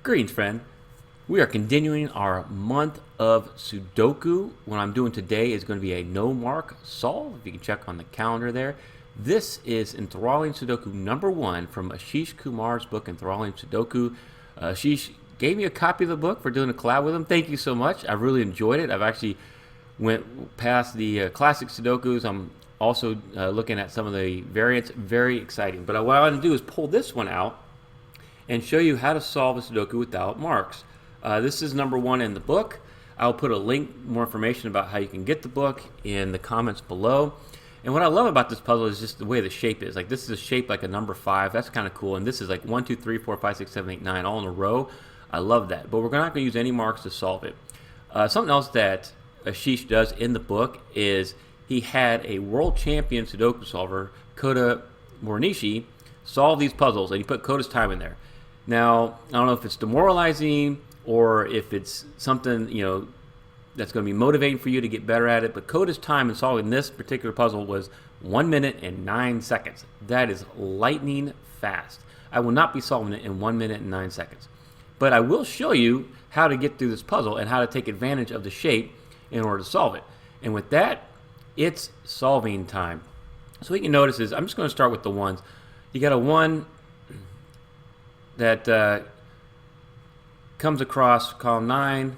Greetings, friend. We are continuing our month of Sudoku. What I'm doing today is going to be a no mark solve. If you can check on the calendar there. This is Enthralling Sudoku number 1 from Ashish Kumar's book, Enthralling Sudoku. Ashish gave me a copy of the book for doing a collab with him. Thank you so much. I really enjoyed it. I've actually went past the classic Sudokus. I'm also looking at some of the variants. Very exciting. But what I want to do is pull this one out and show you how to solve a Sudoku without marks. This is number 1 in the book. I'll put a link, more information about how you can get the book in the comments below. And what I love about this puzzle is just the way the shape is. Like, this is a shape like a number 5. That's kind of cool. And this is like 1, 2, 3, 4, 5, 6, 7, 8, 9 all in a row. I love that. But we're not going to use any marks to solve it. Something else that Ashish does in the book is he had a world champion Sudoku solver, Kota Morinishi, solve these puzzles, and he put Kota's time in there. Now, I don't know if it's demoralizing or if it's something, that's going to be motivating for you to get better at it, but Kota's time in solving this particular puzzle was 1 minute and 9 seconds. That is lightning fast. I will not be solving it in 1 minute and 9 seconds. But I will show you how to get through this puzzle and how to take advantage of the shape in order to solve it. And with that, it's solving time. So what you can notice is, I'm just going to start with the ones. You got a 1 that comes across column 9,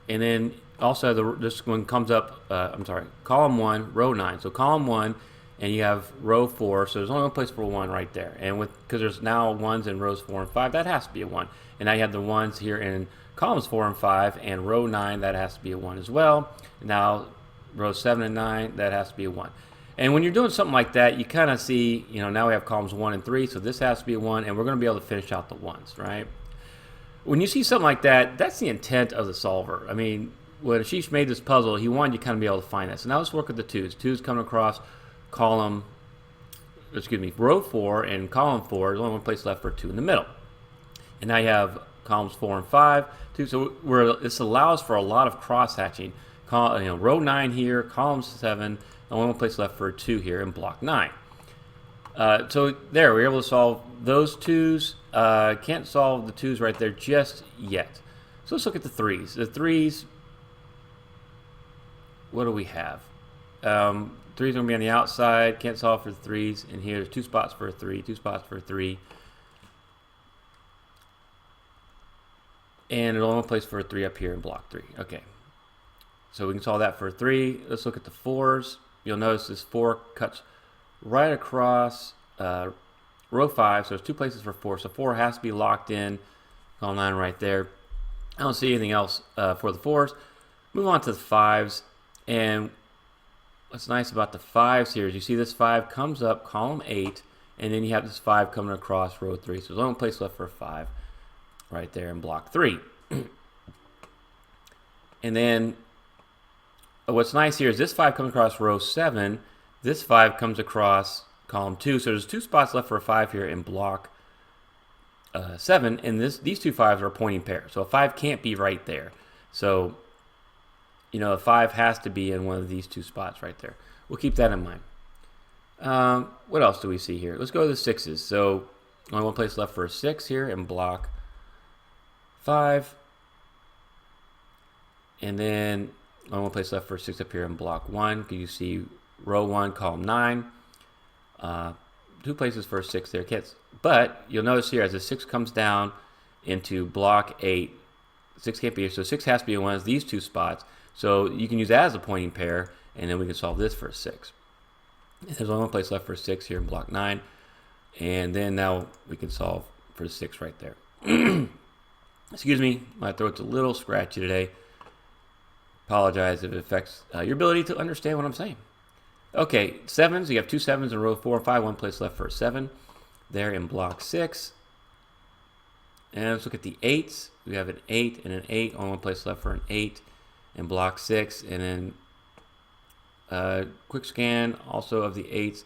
and then also this one comes up, column 1, row 9. So column 1, and you have row 4, so there's only one place for 1 right there. And because there's now 1s in rows 4 and 5, that has to be a 1. And now you have the 1s here in columns 4 and 5, and row 9, that has to be a 1 as well. Now rows 7 and 9, that has to be a 1. And when you're doing something like that, you kind of see, now we have columns 1 and 3, so this has to be a 1, and we're going to be able to finish out the 1s, right? When you see something like that, that's the intent of the solver. I mean, when Ashish made this puzzle, he wanted you to kind of be able to find that. So now let's work with the 2s. 2s coming across row 4 and column 4. There's only one place left for 2 in the middle. And now you have columns 4 and 5, 2. So this allows for a lot of cross-hatching. Row 9 here, column 7, only one place left for 2 here in block 9. So there, we're able to solve those 2s. Can't solve the 2s right there just yet. So let's look at the 3s. The 3s, what do we have? 3s are going to be on the outside. Can't solve for the 3s. And here, there's 2 spots for a 3, 2 spots for a 3. And there's only one place for a 3 up here in block 3. Okay. So we can solve that for a 3. Let's look at the 4s. You'll notice this 4 cuts right across row 5, so there's 2 places for 4. So 4 has to be locked in. Column 9 right there. I don't see anything else for the 4s. Move on to the 5s. And what's nice about the 5s here is you see this 5 comes up column 8, and then you have this 5 coming across row 3. So there's only one place left for a 5 right there in block 3. And then what's nice here is this 5 comes across row 7. This 5 comes across column 2. So there's 2 spots left for a 5 here in block 7. And these 2 5s are a pointing pair. So a 5 can't be right there. So, a 5 has to be in one of these 2 spots right there. We'll keep that in mind. What else do we see here? Let's go to the 6s. So only one place left for a 6 here in block 5. And then only one place left for 6 up here in block 1. You see row 1, column 9. 2 places for a 6 there. But you'll notice here as the 6 comes down into block 8, 6 can't be here. So 6 has to be in one of these 2 spots. So you can use that as a pointing pair, and then we can solve this for a 6. And there's only one place left for a 6 here in block 9. And then now we can solve for the 6 right there. Excuse me, my throat's a little scratchy today. Apologize if it affects your ability to understand what I'm saying. Okay, 7s, you have 2 7s in row 4 and 5, one place left for a 7 there in block 6. And let's look at the 8s. We have an 8 and an 8, only one place left for an 8 in block 6. And then quick scan also of the 8s.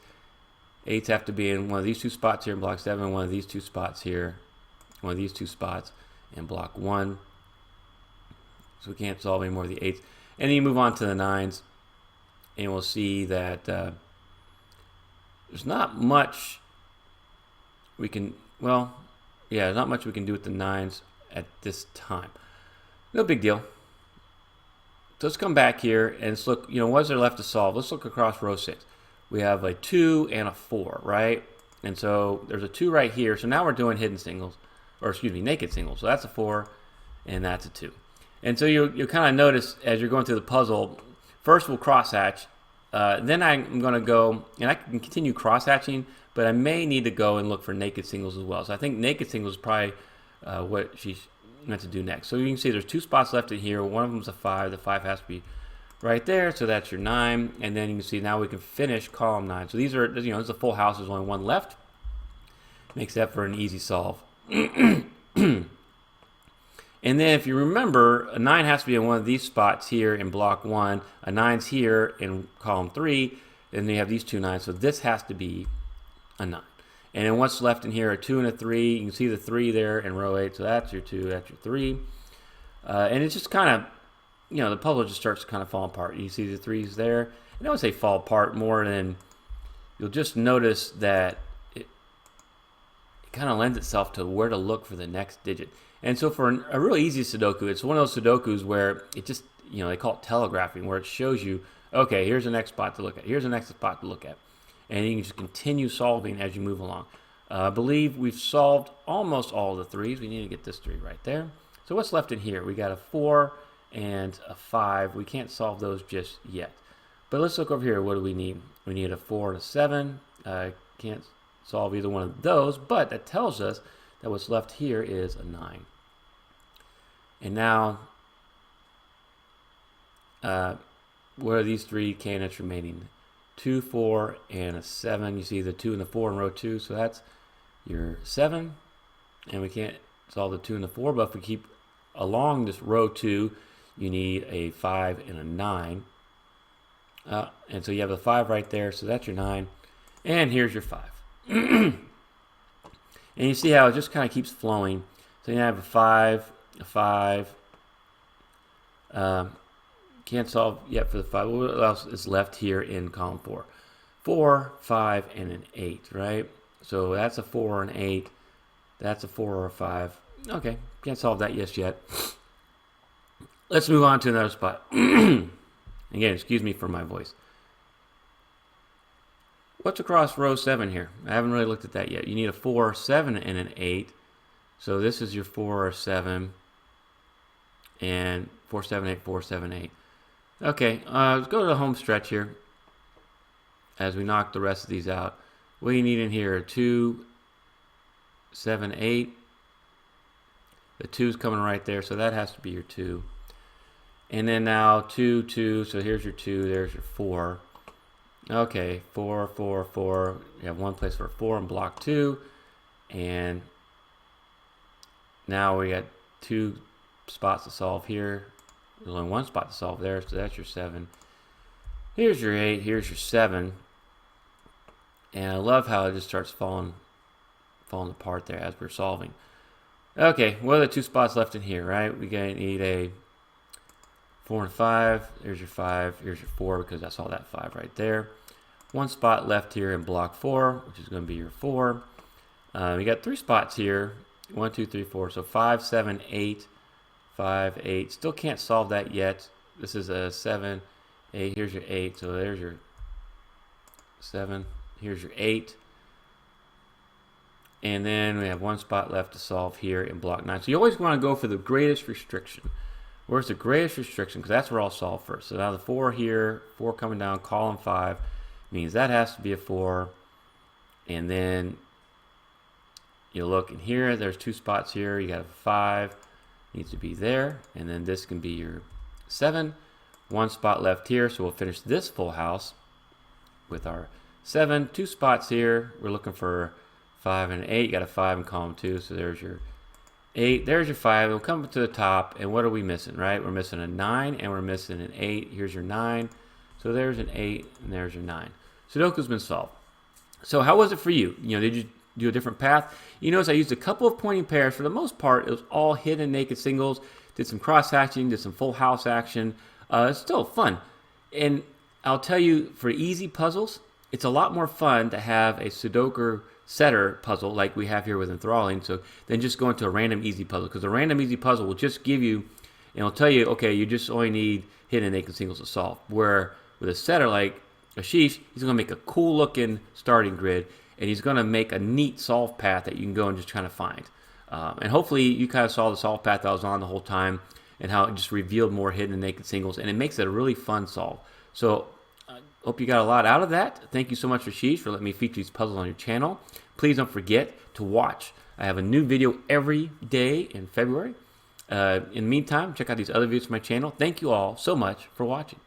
8s have to be in one of these 2 spots here in block 7, one of these 2 spots here, one of these 2 spots in block 1. So we can't solve any more of the 8s. And then you move on to the 9s. And we'll see that there's not much we can, well, Yeah, not much we can do with the 9s at this time. No big deal. So let's come back here and let's look, what's there left to solve? Let's look across row 6. We have a 2 and a 4, right? And so there's a 2 right here. So now we're doing hidden singles, or excuse me, naked singles. So that's a 4 and that's a 2. And so you'll kind of notice as you're going through the puzzle, first we'll crosshatch. Then I'm going to go, and I can continue crosshatching, but I may need to go and look for naked singles as well. So I think naked singles is probably what she's meant to do next. So you can see there's 2 spots left in here. One of them is a 5. The 5 has to be right there. So that's your 9. And then you can see now we can finish column 9. So these are, this is a full house. There's only one left. Makes that for an easy solve. And then if you remember, a 9 has to be in one of these spots here in block 1. A 9's here in column 3. And then you have these 2 9s. So this has to be a 9. And then what's left in here, a 2 and a 3. You can see the 3 there in row 8. So that's your 2, that's your 3. And it's just kind of, the puzzle just starts to kind of fall apart. You see the 3s there. And I would say fall apart more than, you'll just notice that it kind of lends itself to where to look for the next digit. And so for a really easy Sudoku, it's one of those Sudokus where it just, they call it telegraphing, where it shows you, okay, here's the next spot to look at. Here's the next spot to look at. And you can just continue solving as you move along. I believe we've solved almost all the 3s. We need to get this 3 right there. So what's left in here? We got a 4 and a 5. We can't solve those just yet. But let's look over here. What do we need? We need a 4 and a 7. Can't solve either one of those, but that tells us that what's left here is a 9. And now, what are these 3 candidates remaining? 2, 4, and a 7. You see the 2 and the 4 in row 2, so that's your 7. And we can't solve the 2 and the 4, but if we keep along this row 2, you need a 5 and a 9. And so you have a 5 right there, so that's your 9. And here's your 5. And you see how it just kind of keeps flowing. So you have a 5, a 5. Can't solve yet for the 5. What else is left here in column 4? 4, 5, and an 8, right? So that's a 4 and 8. That's a 4 or a 5. Okay, can't solve that yet. Let's move on to another spot. Again, excuse me for my voice. What's across row 7 here? I haven't really looked at that yet. You need a 4, 7, and an 8. So this is your 4 or 7. And 4, 7, 8, 4, 7, 8. Okay, let's go to the home stretch here as we knock the rest of these out. What do you need in here? 2, 7, 8. The 2's coming right there, so that has to be your 2. And then now 2, 2, so here's your 2, there's your 4. Okay, 4, 4, 4. You have one place for a 4 in block 2. And now we got 2 spots to solve here. There's only 1 spot to solve there, so that's your 7. Here's your 8, here's your 7. And I love how it just starts falling apart there as we're solving. Okay, what are the 2 spots left in here, right? We need a 4 and 5. There's your 5. Here's your 4 because I saw that 5 right there. 1 spot left here in block 4, which is going to be your 4. We got 3 spots here. 1, 2, 3, 4. So 5, 7, 8. 5, 8. Still can't solve that yet. This is a 7, 8. Here's your 8. So there's your 7. Here's your 8. And then we have 1 spot left to solve here in block 9. So you always want to go for the greatest restriction. Where's the greatest restriction? Because that's where I'll solve first. So now the 4 here, 4 coming down, column 5, means that has to be a 4. And then you look in here, there's 2 spots here. You got a 5, needs to be there. And then this can be your 7. 1 spot left here, so we'll finish this full house with our 7. 2 spots here. We're looking for 5 and 8. You got a 5 in column 2, so there's your 8. There's your 5. We'll come to the top, and what are we missing, right? We're missing a 9, and we're missing an 8. Here's your 9. So there's an 8, and there's your 9. Sudoku's been solved. So how was it for you? Did you do a different path? You notice I used a couple of pointing pairs. For the most part, it was all hidden naked singles. Did some cross-hatching, did some full house action. It's still fun. And I'll tell you, for easy puzzles, it's a lot more fun to have a Sudoku setter puzzle like we have here with enthralling, so then just go into a random easy puzzle, because a random easy puzzle will just give you, and it'll tell you, okay, you just only need hidden and naked singles to solve. Where with a setter like Ashish, he's going to make a cool looking starting grid, and he's going to make a neat solve path that you can go and just kind of find. And hopefully you kind of saw the solve path that I was on the whole time, and how it just revealed more hidden and naked singles, and it makes it a really fun solve. So I hope you got a lot out of that. Thank you so much, Ashish, for letting me feature these puzzles on your channel. Please don't forget to watch. I have a new video every day in February. In the meantime, check out these other videos from my channel. Thank you all so much for watching.